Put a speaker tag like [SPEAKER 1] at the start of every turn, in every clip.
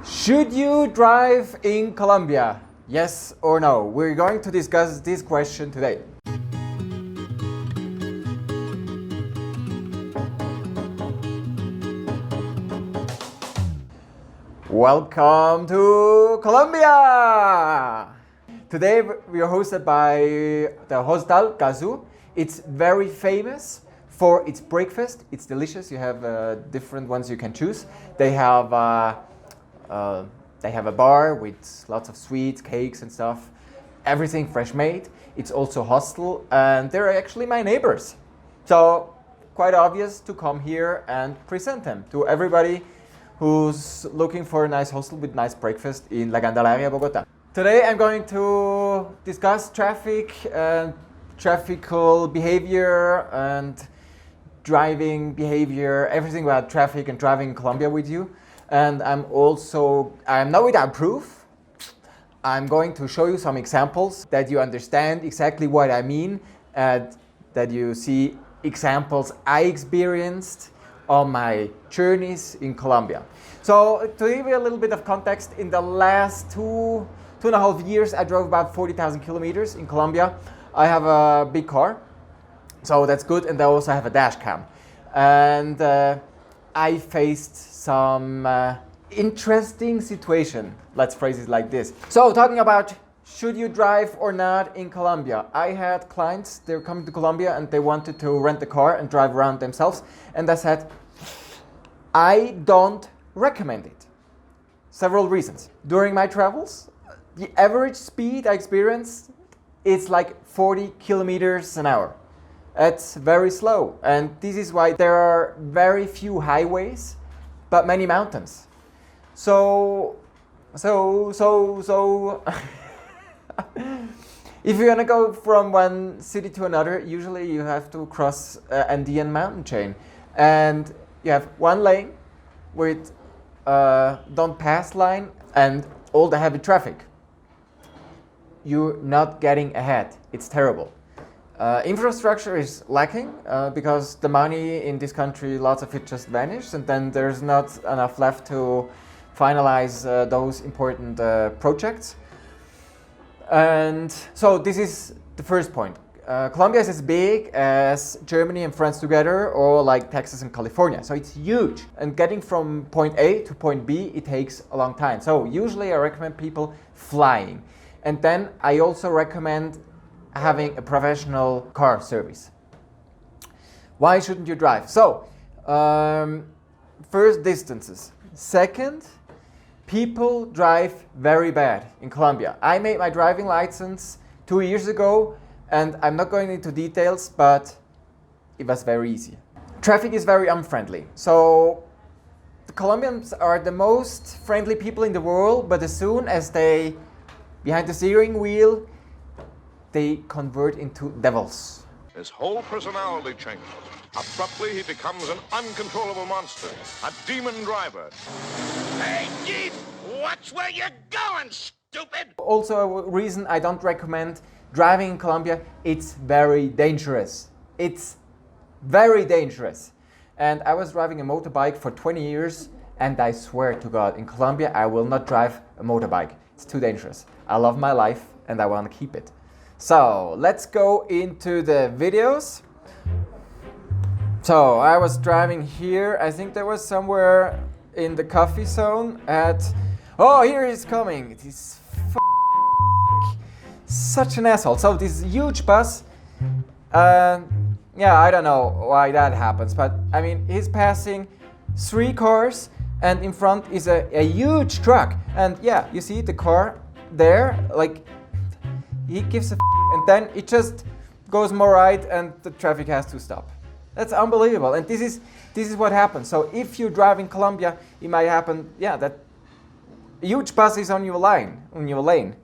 [SPEAKER 1] Should you drive in Colombia? Yes or no? We're going to discuss this question today. Welcome to Colombia! Today we are hosted by the Hostal Kazu. It's very famous for its breakfast. It's delicious. You have different ones you can choose. They have a bar with lots of sweets, cakes and stuff. Everything fresh made. It's also hostel and they're actually my neighbors. So quite obvious to come here and present them to everybody who's looking for a nice hostel with nice breakfast in La Candelaria, Bogota. Today I'm going to discuss traffic and traffical behavior and driving behavior, everything about traffic and driving in Colombia with you. And I'm not without proof. I'm going to show you some examples that you understand exactly what I mean and that you see examples I experienced on my journeys in Colombia. So to give you a little bit of context, in the last two and a half years, I drove about 40,000 kilometers in Colombia. I have a big car, so that's good, and I also have a dash cam. And I faced some interesting situation, let's phrase it like this. So talking about should you drive or not in Colombia? I had clients, they're coming to Colombia and they wanted to rent a car and drive around themselves. And I said, I don't recommend it. Several reasons. During my travels, the average speed I experienced is like 40 kilometers an hour. It's very slow. And this is why there are very few highways, but many mountains. So if you're gonna go from one city to another, usually you have to cross Andean mountain chain, and you have one lane with don't pass line and all the heavy traffic. You're not getting ahead. It's terrible. Infrastructure is lacking because the money in this country, lots of it just vanished, and then there's not enough left to finalize those important projects. And so this is the first point. Colombia is as big as Germany and France together, or like Texas and California. So it's huge. And getting from point A to point B, it takes a long time. So usually I recommend people flying. And then I also recommend having a professional car service. Why shouldn't you drive? So, first, distances. Second, people drive very bad in Colombia. I made my driving license 2 years ago, and I'm not going into details, but it was very easy. Traffic is very unfriendly. So, the Colombians are the most friendly people in the world, but as soon as they behind the steering wheel, they convert into devils.
[SPEAKER 2] His whole personality changes. Abruptly, he becomes an uncontrollable monster, a demon driver.
[SPEAKER 3] Hey, Jeep, watch where you're going, stupid!
[SPEAKER 1] Also, a reason I don't recommend driving in Colombia, it's very dangerous. It's very dangerous. And I was driving a motorbike for 20 years, and I swear to God, in Colombia, I will not drive a motorbike. It's too dangerous. I love my life, and I want to keep it. So let's go into the videos. So I was driving here. I think there was somewhere in the coffee zone at... Oh, here he's coming. This such an asshole. So this huge bus. Yeah, I don't know why that happens, but I mean, he's passing 3 cars, and in front is a huge truck. And yeah, you see the car there, like, he gives a and then it just goes more right and the traffic has to stop. That's unbelievable. And this is what happens. So if you drive in Colombia, it might happen, yeah, that a huge bus is on your lane.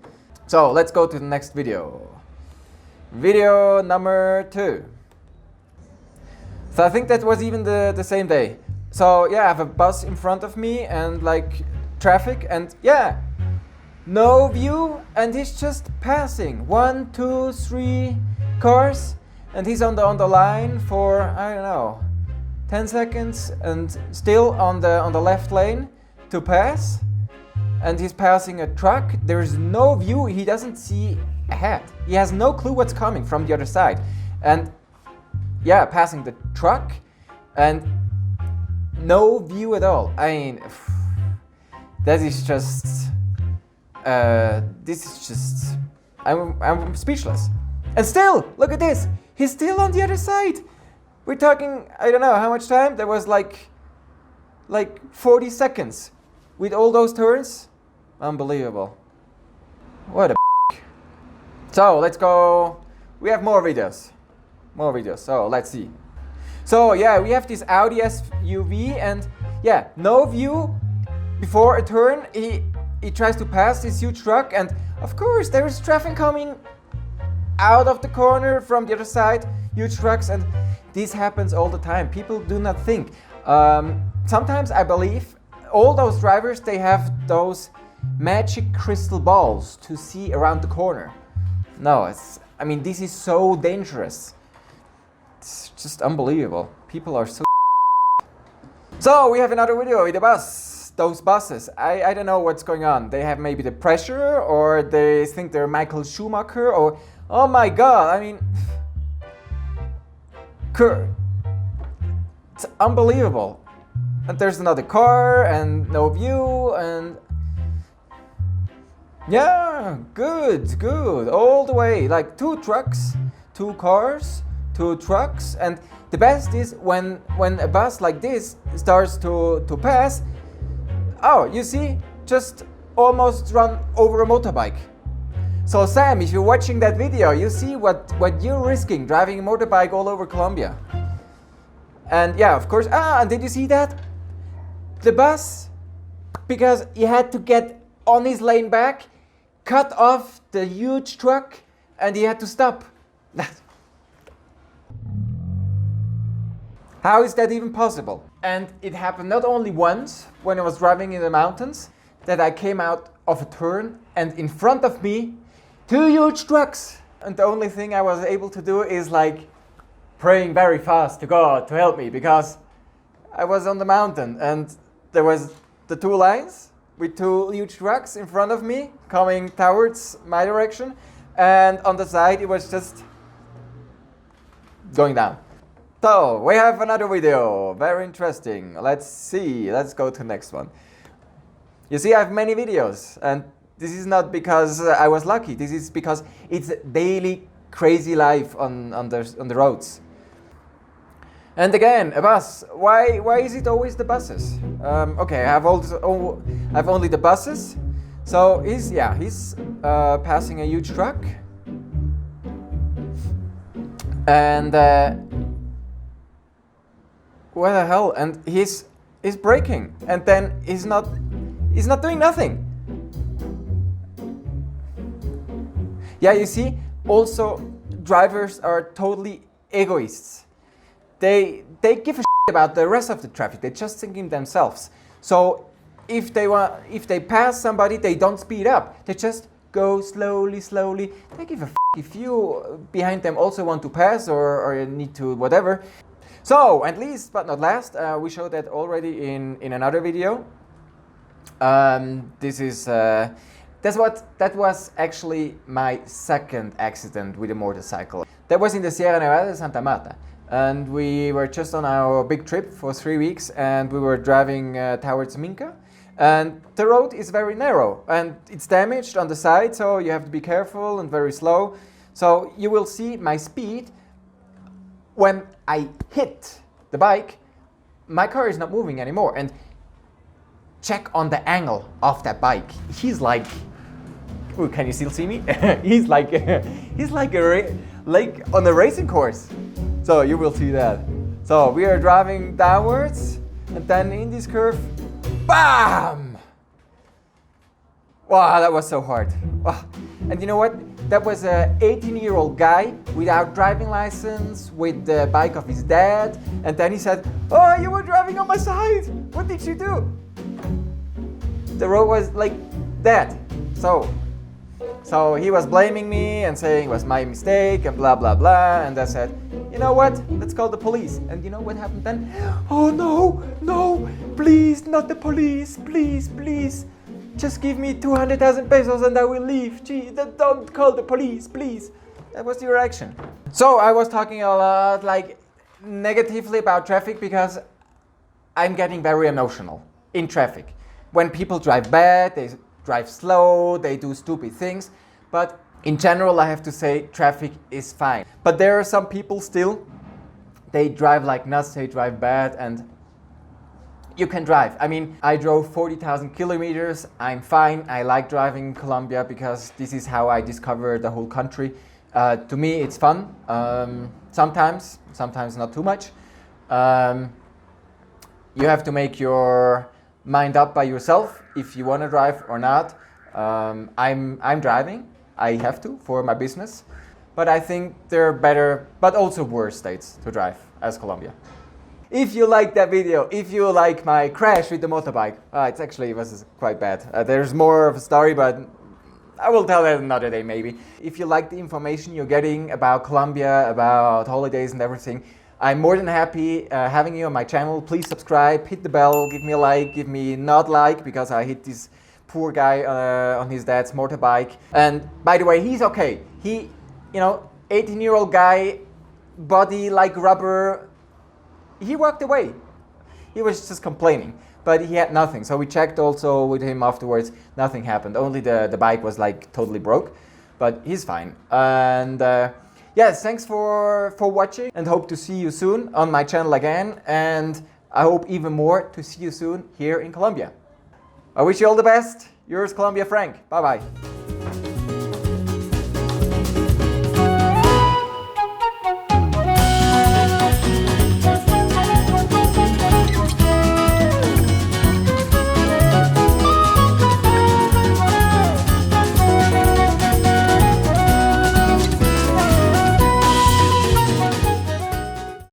[SPEAKER 1] So let's go to the next video. Video number 2. So I think that was even the same day. So yeah, I have a bus in front of me and like traffic, and yeah, no view, and he's just passing 1, 2, 3 cars, and he's on the line for, I don't know, 10 seconds and still on the left lane to pass. and he's passing a truck. There's no view, he doesn't see ahead. He has no clue what's coming from the other side. And yeah, passing the truck and no view at all. I mean, that is just, this is just, I'm speechless. And still, look at this, he's still on the other side. We're talking, I don't know how much time, there was like 40 seconds with all those turns. Unbelievable. What a So let's go, we have more videos, so let's see. So yeah, we have this Audi SUV and yeah, no view before a turn. He tries to pass this huge truck and of course there is traffic coming out of the corner from the other side, huge trucks, and this happens all the time. People do not think. Sometimes I believe all those drivers, they have those magic crystal balls to see around the corner. No, I mean, this is so dangerous. It's just unbelievable. People are so. So we have another video with the bus. Those buses. I don't know what's going on. They have maybe the pressure, or they think they're Michael Schumacher, or oh my God! I mean, it's unbelievable. And there's another car and no view and yeah, good, all the way. Like 2 trucks, 2 cars, 2 trucks, and the best is when a bus like this starts to pass. Oh, you see, just almost run over a motorbike. So Sam, if you're watching that video, you see what you're risking driving a motorbike all over Colombia. And yeah, of course, and did you see that? The bus, because he had to get on his lane back, cut off the huge truck, and he had to stop. How is that even possible? And it happened not only once when I was driving in the mountains, that I came out of a turn and in front of me 2 huge trucks. And the only thing I was able to do is like praying very fast to God to help me, because I was on the mountain and there was the 2 lines with 2 huge trucks in front of me coming towards my direction, and on the side it was just going down. So we have another video, very interesting. Let's see, let's go to the next one. You see, I have many videos, and this is not because I was lucky. This is because it's daily crazy life on the roads. And again, a bus. Why is it always the buses? Okay, I have only the buses. So he's passing a huge truck, and what the hell? And he's braking, and then he's not doing nothing. Yeah, you see, also drivers are totally egoists. They give a shit about the rest of the traffic. They're just thinking themselves. So if they pass somebody, they don't speed up. They just go slowly. They give a f if you behind them also want to pass or need to whatever. So, and least but not last, we showed that already in another video. That was actually my second accident with a motorcycle. That was in the Sierra Nevada de Santa Marta. And we were just on our big trip for 3 weeks, and we were driving towards Minca. And the road is very narrow and it's damaged on the side, so you have to be careful and very slow. So you will see my speed. When I hit the bike, my car is not moving anymore. And check on the angle of that bike. He's like, ooh, can you still see me? he's like on a racing course. So you will see that. So we are driving downwards, and then in this curve, bam! Wow, that was so hard. Wow. And you know what? That was an 18-year-old guy without driving license, with the bike of his dad. And then he said, "Oh, you were driving on my side. What did you do?" The road was like that. So he was blaming me and saying it was my mistake and blah, blah, blah. And I said, you know what? Let's call the police. And you know what happened then? Oh, no, please, not the police, please. just give me 200,000 pesos and I will leave. Gee, don't call the police, please. That was the reaction. So I was talking a lot like negatively about traffic because I'm getting very emotional in traffic. When people drive bad, they drive slow, they do stupid things. But in general, I have to say traffic is fine. But there are some people still, they drive like nuts, they drive bad, and you can drive. I mean, I drove 40,000 kilometers. I'm fine. I like driving in Colombia because this is how I discover the whole country. To me, it's fun. Sometimes not too much. You have to make your mind up by yourself if you want to drive or not. I'm driving. I have to for my business. But I think there are better, but also worse states to drive as Colombia. If you like that video, if you like my crash with the motorbike, it was quite bad. There's more of a story, but I will tell that another day maybe. If you like the information you're getting about Colombia, about holidays and everything, I'm more than happy having you on my channel. Please subscribe, hit the bell, give me a like, give me not like, because I hit this poor guy on his dad's motorbike. And by the way, he's okay. He, 18-year-old guy, body like rubber. He walked away. He was just complaining, but he had nothing. So we checked also with him afterwards. Nothing happened. Only the bike was like totally broke, but he's fine. And yes, thanks for watching, and hope to see you soon on my channel again. And I hope even more to see you soon here in Colombia. I wish you all the best. Yours, Colombiafrank. Bye bye.